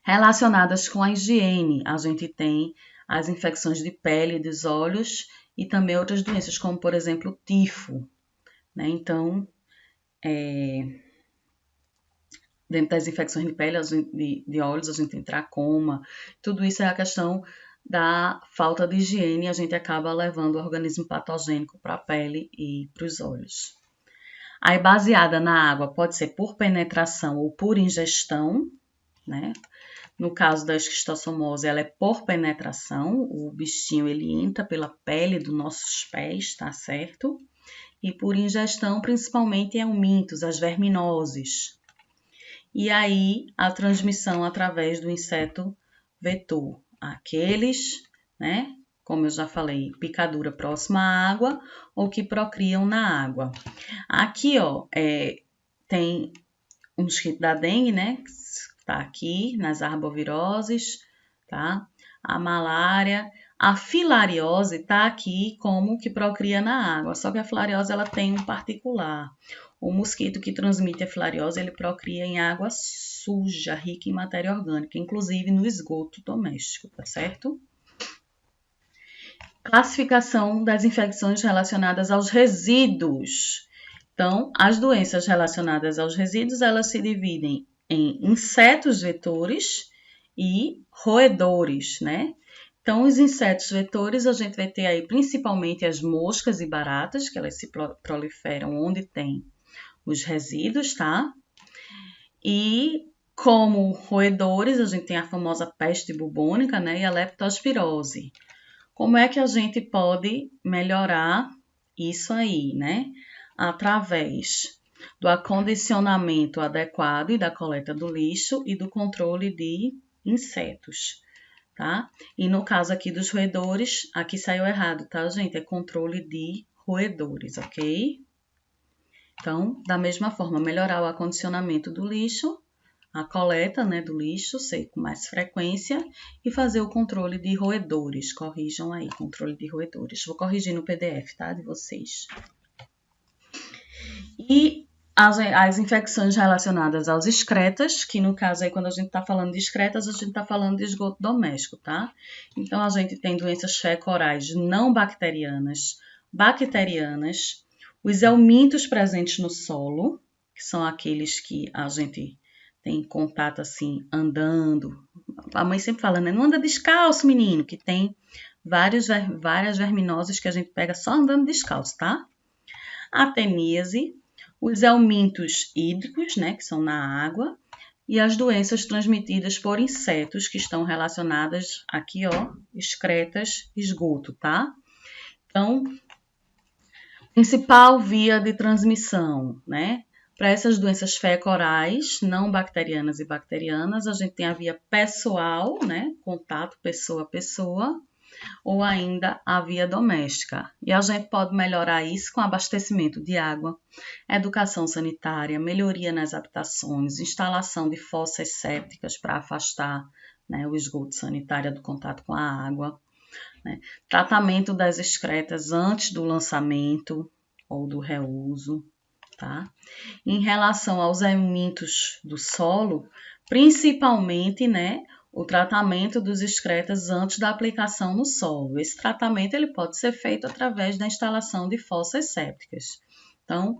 Relacionadas com a higiene, a gente tem as infecções de pele e dos olhos e também outras doenças, como, por exemplo, o tifo, né? Então, dentro das infecções de pele, de olhos, a gente tem tracoma. Tudo isso é a questão da falta de higiene, a gente acaba levando o organismo patogênico para a pele e para os olhos. Aí, baseada na água, pode ser por penetração ou por ingestão, né? No caso da esquistossomose, ela é por penetração, o bichinho ele entra pela pele dos nossos pés, tá certo? E por ingestão, principalmente em eumintos, as verminoses. E aí, a transmissão através do inseto vetor, aqueles, né? Como eu já falei, picadura próxima à água ou que procriam na água. Aqui, ó, tem um mosquito da dengue, né? Tá aqui nas arboviroses, tá? A malária, a filariose tá aqui como que procria na água, só que a filariose ela tem um particular. O mosquito que transmite a filariose, ele procria em água suja, rica em matéria orgânica, inclusive no esgoto doméstico, tá certo? Classificação das infecções relacionadas aos resíduos. Então, as doenças relacionadas aos resíduos, elas se dividem em insetos vetores e roedores, né? Então, os insetos vetores, a gente vai ter aí principalmente as moscas e baratas, que elas se proliferam onde tem os resíduos, tá? E como roedores, a gente tem a famosa peste bubônica, né? E a leptospirose. Como é que a gente pode melhorar isso aí, né? Através do acondicionamento adequado e da coleta do lixo e do controle de insetos, tá? E no caso aqui dos roedores, aqui saiu errado, tá, gente? É controle de roedores, ok? Então, da mesma forma, melhorar o acondicionamento do lixo, a coleta, né, do lixo, ser com mais frequência e fazer o controle de roedores. Corrijam aí, controle de roedores. Vou corrigir no PDF, tá, de vocês. E as infecções relacionadas aos excretas, que no caso aí quando a gente está falando de excretas, a gente está falando de esgoto doméstico, tá? Então a gente tem doenças feco-orais não bacterianas, bacterianas, os eumintos presentes no solo, que são aqueles que a gente tem contato assim, andando. A mãe sempre fala, né? Não anda descalço, menino, que tem várias verminoses que a gente pega só andando descalço, tá? A teníase, os eumintos hídricos, né, que são na água, e as doenças transmitidas por insetos que estão relacionadas aqui, ó, excretas, esgoto, tá? Então, principal via de transmissão, né? Para essas doenças feco-orais, não bacterianas e bacterianas, a gente tem a via pessoal, né? Contato pessoa a pessoa. ou ainda a via doméstica. E a gente pode melhorar isso com abastecimento de água, educação sanitária, melhoria nas habitações, instalação de fossas sépticas para afastar, né, o esgoto sanitário do contato com a água, né, tratamento das excretas antes do lançamento ou do reuso, tá? Em relação aos elementos do solo, principalmente, né, o tratamento dos excretas antes da aplicação no solo. Esse tratamento ele pode ser feito através da instalação de fossas sépticas. Então,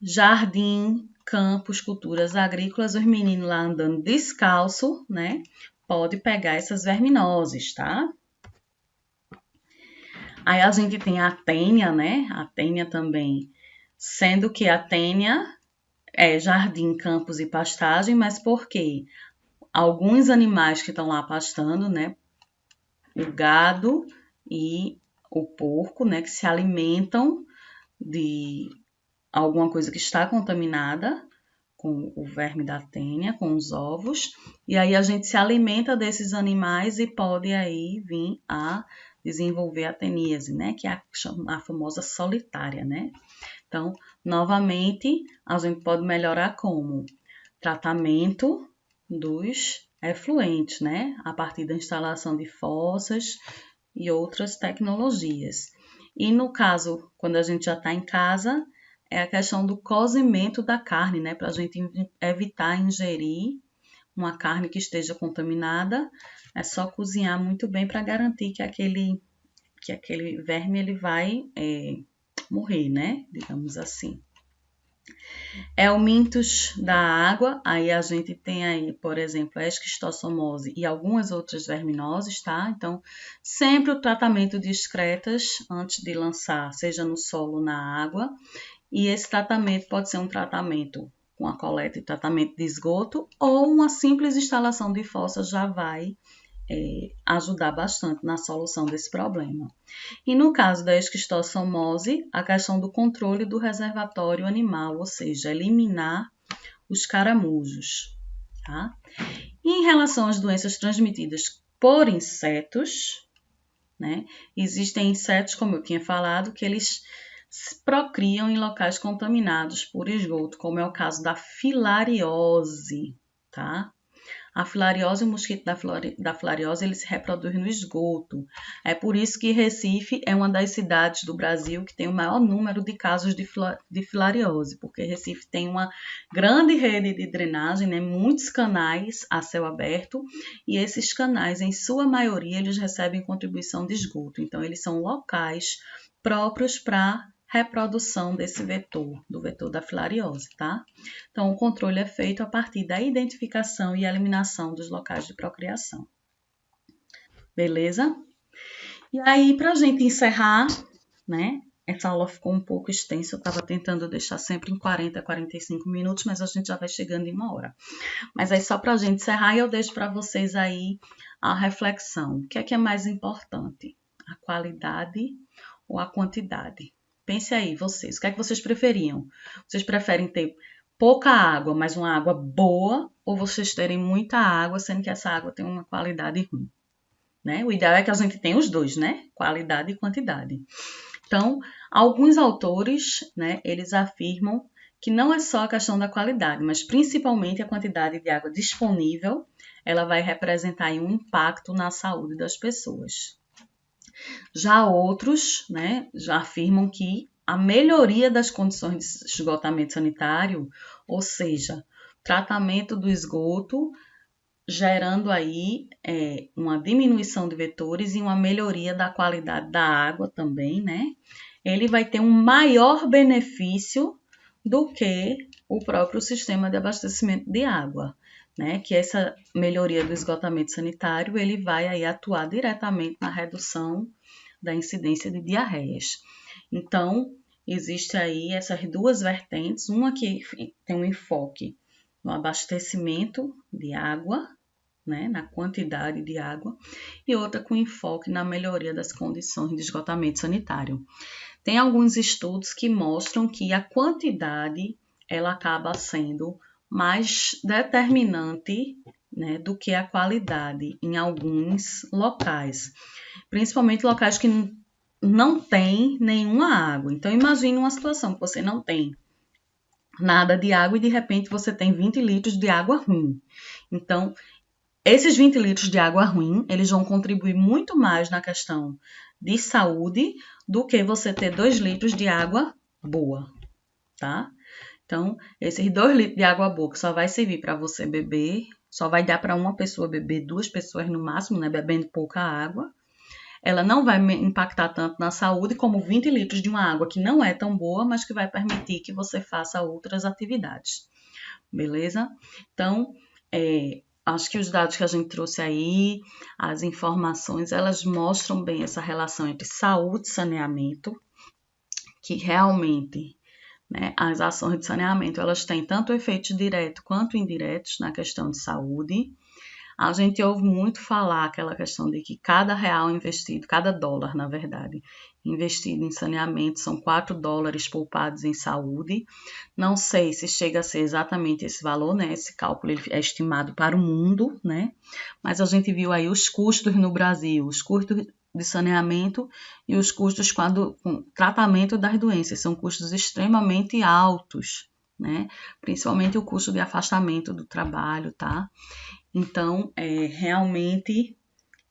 jardim, campos, culturas agrícolas, os meninos lá andando descalço, né, pode pegar essas verminoses, tá? Aí a gente tem a tênia, né? A tênia também, sendo que a tênia é jardim, campos e pastagem, mas por quê? Alguns animais que estão lá pastando, né? O gado e o porco, né? Que se alimentam de alguma coisa que está contaminada com o verme da tênia, com os ovos, e aí a gente se alimenta desses animais e pode aí vir a desenvolver a teníase, né? Que é a famosa solitária, né? Então, novamente, a gente pode melhorar como? Tratamento dos efluentes, né? A partir da instalação de fossas e outras tecnologias. E no caso, quando a gente já está em casa, é a questão do cozimento da carne, né? Para a gente evitar ingerir uma carne que esteja contaminada, é só cozinhar muito bem para garantir que aquele verme ele vai morrer, né? Digamos assim. Eumintos da água, aí a gente tem aí, por exemplo, a esquistossomose e algumas outras verminoses, tá? Então, sempre o tratamento de excretas antes de lançar, seja no solo ou na água, e esse tratamento pode ser um tratamento com a coleta e tratamento de esgoto ou uma simples instalação de fossas já vai ajudar bastante na solução desse problema. E no caso da esquistossomose, a questão do controle do reservatório animal, ou seja, eliminar os caramujos. Tá? E em relação às doenças transmitidas por insetos, né, existem insetos, como eu tinha falado, que eles procriam em locais contaminados por esgoto, como é o caso da filariose, tá? A filariose, o mosquito da filariose, ele se reproduz no esgoto. É por isso que Recife é uma das cidades do Brasil que tem o maior número de casos de filariose, porque Recife tem uma grande rede de drenagem, né, muitos canais a céu aberto, e esses canais, em sua maioria, eles recebem contribuição de esgoto. Então, eles são locais próprios para reprodução desse vetor, do vetor da filariose, tá? Então, o controle é feito a partir da identificação e eliminação dos locais de procriação. Beleza? E aí, para a gente encerrar, né? Essa aula ficou um pouco extensa, eu estava tentando deixar sempre em 40, 45 minutos, mas a gente já vai chegando em 1 hora. Mas aí, só para a gente encerrar, eu deixo para vocês aí a reflexão. O que é mais importante? A qualidade ou a quantidade? Pense aí, vocês. O que é que vocês preferiam? Vocês preferem ter pouca água, mas uma água boa, ou vocês terem muita água, sendo que essa água tem uma qualidade ruim? Né? O ideal é que a gente tenha os dois, né? Qualidade e quantidade. Então, alguns autores, né, eles afirmam que não é só a questão da qualidade, mas principalmente a quantidade de água disponível, ela vai representar um impacto na saúde das pessoas. Já outros, né, já afirmam que a melhoria das condições de esgotamento sanitário, ou seja, tratamento do esgoto, gerando aí uma diminuição de vetores e uma melhoria da qualidade da água também, né? Ele vai ter um maior benefício do que o próprio sistema de abastecimento de água, né? Que essa melhoria do esgotamento sanitário, ele vai aí atuar diretamente na redução da incidência de diarreias. Então, existe aí essas duas vertentes, uma que tem um enfoque no abastecimento de água, né, na quantidade de água, e outra com enfoque na melhoria das condições de esgotamento sanitário. Tem alguns estudos que mostram que a quantidade ela acaba sendo mais determinante, né, do que a qualidade em alguns locais. principalmente locais que não tem nenhuma água. Então, imagine uma situação que você não tem nada de água e de repente você tem 20 litros de água ruim. Então, esses 20 litros de água ruim, eles vão contribuir muito mais na questão de saúde do que você ter 2 litros de água boa, tá? Então, esses 2 litros de água boa que só vai servir para você beber, só vai dar para uma pessoa beber, 2 pessoas no máximo, né, bebendo pouca água. Ela não vai impactar tanto na saúde como 20 litros de uma água que não é tão boa, mas que vai permitir que você faça outras atividades. Beleza? Então, acho que os dados que a gente trouxe aí, as informações, elas mostram bem essa relação entre saúde e saneamento, que realmente, né, as ações de saneamento, elas têm tanto efeitos diretos quanto indiretos na questão de saúde. A gente ouve muito falar aquela questão de que cada real investido, cada dólar, na verdade, investido em saneamento, são 4 dólares poupados em saúde. Não sei se chega a ser exatamente esse valor, né? Esse cálculo ele é estimado para o mundo, né? Mas a gente viu aí os custos no Brasil, os custos de saneamento e os custos com tratamento das doenças. São custos extremamente altos, né? Principalmente o custo de afastamento do trabalho, tá? Então, realmente,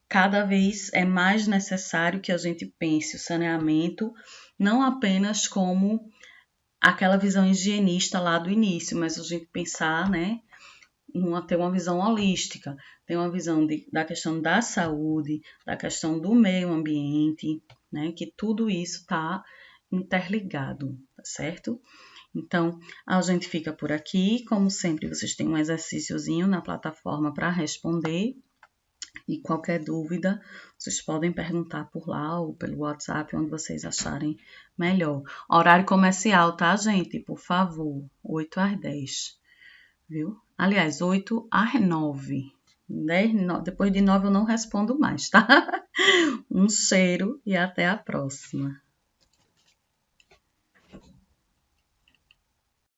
cada vez é mais necessário que a gente pense o saneamento não apenas como aquela visão higienista lá do início, mas a gente pensar, né, ter uma visão holística, ter uma visão da questão da saúde, da questão do meio ambiente, né, que tudo isso está interligado, tá certo? Então, a gente fica por aqui. Como sempre, vocês têm um exercíciozinho na plataforma para responder. E qualquer dúvida, vocês podem perguntar por lá ou pelo WhatsApp, onde vocês acharem melhor. Horário comercial, tá, gente? Por favor, 8 às 10, viu? Aliás, 8 às 9. 10, depois de 9 eu não respondo mais, tá? Um cheiro e até a próxima.